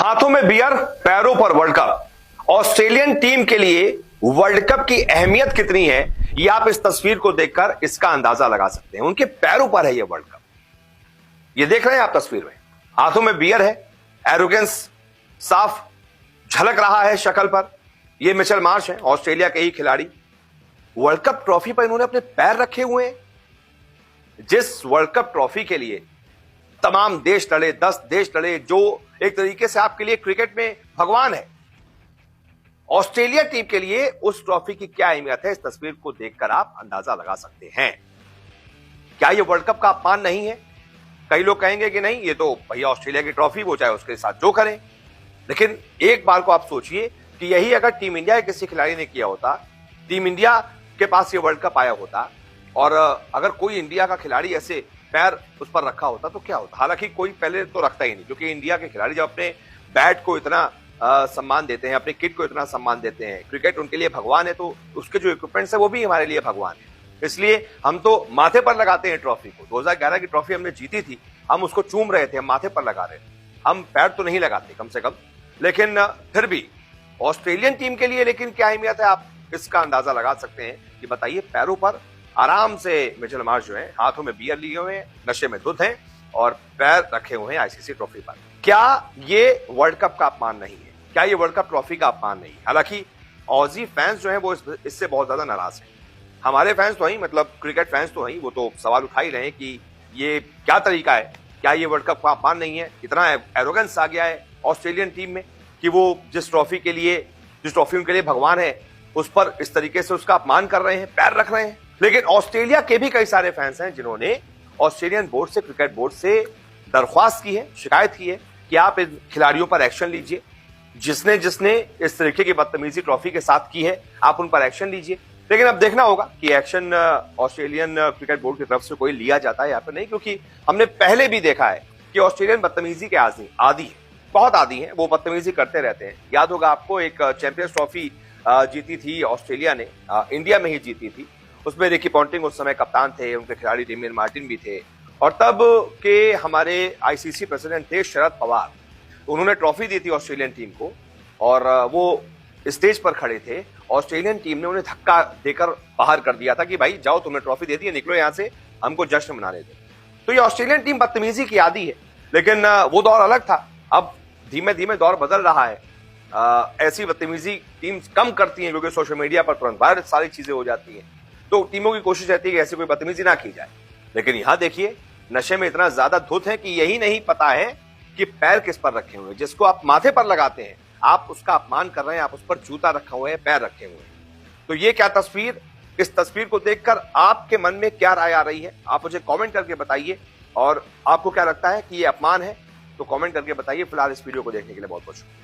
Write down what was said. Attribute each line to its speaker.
Speaker 1: हाथों में बियर, पैरों पर वर्ल्ड कप। ऑस्ट्रेलियन टीम के लिए वर्ल्ड कप की अहमियत कितनी है, यह आप इस तस्वीर को देखकर इसका अंदाजा लगा सकते हैं। उनके पैरों पर है यह वर्ल्ड कप। ये देख रहे हैं आप तस्वीर में, हाथों में बियर है, एरोगेंस साफ झलक रहा है शक्ल पर। यह मिचेल मार्श है, ऑस्ट्रेलिया के ही खिलाड़ी। वर्ल्ड कप ट्रॉफी पर इन्होंने अपने पैर रखे हुए हैं। जिस वर्ल्ड कप ट्रॉफी के लिए तमाम देश लड़े, 10 देश लड़े, जो एक तरीके से आपके लिए क्रिकेट में भगवान है, ऑस्ट्रेलिया टीम के लिए उस ट्रॉफी की क्या अहमियत है, इस तस्वीर को देखकर आप अंदाजा लगा सकते हैं। क्या यह वर्ल्ड कप का अपमान नहीं है? कई लोग कहेंगे कि नहीं, ये तो भैया ऑस्ट्रेलिया की ट्रॉफी, वो चाहे उसके साथ जो करें। लेकिन एक बार को आप सोचिए कि यही अगर टीम इंडिया के किसी खिलाड़ी ने किया होता, टीम इंडिया के पास ये वर्ल्ड कप आया होता और अगर कोई इंडिया का खिलाड़ी ऐसे पैर उस पर रखा होता तो क्या होता। हालांकि कोई पहले तो रखता ही नहीं, क्योंकि इंडिया के खिलाड़ी जब अपने बैट को इतना सम्मान देते हैं, अपने किट को इतना सम्मान देते हैं, क्रिकेट उनके लिए भगवान है, तो उसके जो इक्विपमेंट्स है वो भी हमारे लिए भगवान है। इसलिए हम तो माथे पर लगाते हैं ट्रॉफी को। 2011 की ट्रॉफी हमने जीती थी, हम उसको चूम रहे थे, हम माथे पर लगा रहे थे, हम पैर तो नहीं लगाते कम से कम। लेकिन फिर भी ऑस्ट्रेलियन टीम के लिए लेकिन क्या अहमियत है, आप इसका अंदाजा लगा सकते हैं कि बताइए। पैरों पर आराम से मिचेल मार्श जो है, हाथों में बियर लिए हुए हैं, नशे में धुत हैं और पैर रखे हुए हैं आईसीसी ट्रॉफी पर। क्या ये वर्ल्ड कप का अपमान नहीं है? क्या ये वर्ल्ड कप ट्रॉफी का अपमान नहीं है? हालांकि ऑजी फैंस जो हैं वो इससे बहुत ज्यादा नाराज हैं। हमारे फैंस तो ही, मतलब क्रिकेट फैंस तो ही, वो तो सवाल उठा ही रहे हैं कि ये क्या तरीका है, क्या ये वर्ल्ड कप का अपमान नहीं है? इतना एरोगेंस आ गया है ऑस्ट्रेलियन टीम में कि वो जिस ट्रॉफी उनके लिए भगवान है, उस पर इस तरीके से उसका अपमान कर रहे हैं, पैर रख रहे हैं। लेकिन ऑस्ट्रेलिया के भी कई सारे फैंस हैं जिन्होंने ऑस्ट्रेलियन बोर्ड से, क्रिकेट बोर्ड से दरख्वास्त की है, शिकायत की है कि आप इन खिलाड़ियों पर एक्शन लीजिए। जिसने इस तरीके की बदतमीजी ट्रॉफी के साथ की है, आप उन पर एक्शन लीजिए। लेकिन अब देखना होगा कि एक्शन ऑस्ट्रेलियन क्रिकेट बोर्ड की तरफ से कोई लिया जाता है या फिर नहीं, क्योंकि हमने पहले भी देखा है कि ऑस्ट्रेलियन बदतमीजी के आदी है, बहुत आदी है, वो बदतमीजी करते रहते हैं। याद होगा आपको, एक चैंपियंस ट्रॉफी जीती थी ऑस्ट्रेलिया ने, इंडिया में ही जीती थी। उसमें रिकी पॉन्टिंग उस समय कप्तान थे, उनके खिलाड़ी डेमियन मार्टिन भी थे, और तब के हमारे आईसीसी प्रेसिडेंट थे शरद पवार। उन्होंने ट्रॉफी दी थी ऑस्ट्रेलियन टीम को और वो स्टेज पर खड़े थे। ऑस्ट्रेलियन टीम ने उन्हें धक्का देकर बाहर कर दिया था कि भाई जाओ, तुमने ट्रॉफी दे दी है, निकलो यहां से, हमको जश्न मनाने दो। तो ये ऑस्ट्रेलियन टीम बदतमीजी की आदी है। लेकिन वो दौर अलग था, अब धीमे धीमे दौर बदल रहा है। ऐसी बदतमीजी टीम्स कम करती हैं क्योंकि सोशल मीडिया पर तुरंत वायरल सारी चीजें हो जाती हैं, तो टीमों की कोशिश रहती है कि ऐसी कोई बदतमीजी ना की जाए। लेकिन यहां देखिए, नशे में इतना ज्यादा धुत है कि यही नहीं पता है कि पैर किस पर रखे हुए हैं। जिसको आप माथे पर लगाते हैं, आप उसका अपमान कर रहे हैं, आप उस पर जूता रखा हुआ है, पैर रखे हुए हैं। तो ये क्या तस्वीर, इस तस्वीर को देखकर आपके मन में क्या राय आ रही है, आप मुझे कमेंट करके बताइए। और आपको क्या लगता है कि ये अपमान है, तो कमेंट करके बताइए। फिलहाल इस वीडियो को देखने के लिए बहुत बहुत शुक्रिया।